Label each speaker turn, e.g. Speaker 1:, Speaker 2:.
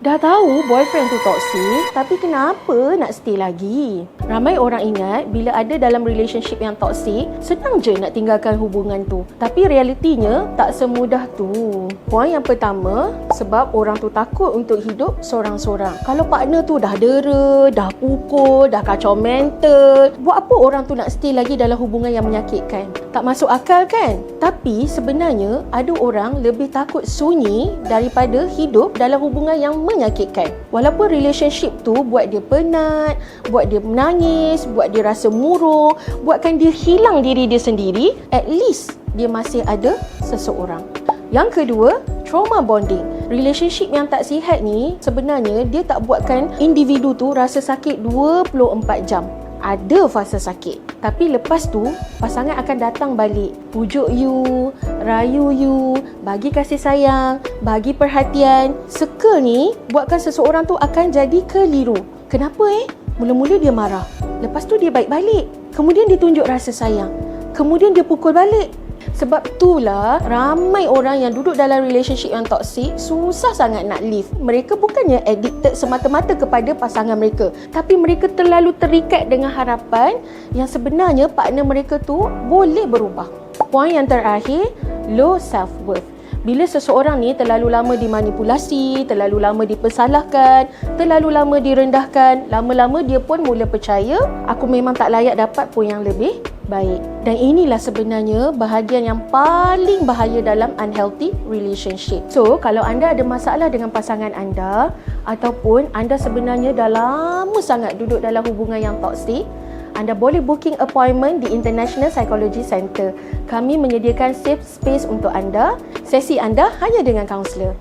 Speaker 1: Dah tahu boyfriend tu toksik, tapi kenapa nak stay lagi? Ramai orang ingat bila ada dalam relationship yang toksik, senang je nak tinggalkan hubungan tu. Tapi realitinya tak semudah tu. Poin yang pertama, sebab orang tu takut untuk hidup sorang-sorang. Kalau partner tu dah dera, dah pukul, dah kacau mental, buat apa orang tu nak stay lagi dalam hubungan yang menyakitkan? Tak masuk akal kan? Tapi sebenarnya ada orang lebih takut sunyi daripada hidup dalam hubungan yang menyakitkan. Walaupun relationship tu buat dia penat, buat dia menangis, buat dia rasa murung, buatkan dia hilang diri dia sendiri, at least dia masih ada seseorang. Yang kedua, trauma bonding. Relationship yang tak sihat ni sebenarnya dia tak buatkan individu tu rasa sakit 24 jam. Ada fasa sakit, tapi lepas tu pasangan akan datang balik, pujuk you, rayu you, bagi kasih sayang, bagi perhatian. Circle ni buatkan seseorang tu akan jadi keliru. Kenapa Mula-mula dia marah, lepas tu dia baik balik, kemudian dia tunjuk rasa sayang, kemudian dia pukul balik. Sebab itulah ramai orang yang duduk dalam relationship yang toksik susah sangat nak leave. Mereka bukannya addicted semata-mata kepada pasangan mereka, tapi mereka terlalu terikat dengan harapan yang sebenarnya partner mereka tu boleh berubah. Poin yang terakhir, low self-worth. Bila seseorang ni terlalu lama dimanipulasi, terlalu lama dipersalahkan, terlalu lama direndahkan, lama-lama dia pun mula percaya, aku memang tak layak dapat pun yang lebih baik. Dan inilah sebenarnya bahagian yang paling bahaya dalam unhealthy relationship. So, kalau anda ada masalah dengan pasangan anda, ataupun anda sebenarnya dah lama sangat duduk dalam hubungan yang toksik, anda boleh booking appointment di International Psychology Center. Kami menyediakan safe space untuk anda. Sesi anda hanya dengan kaunselor.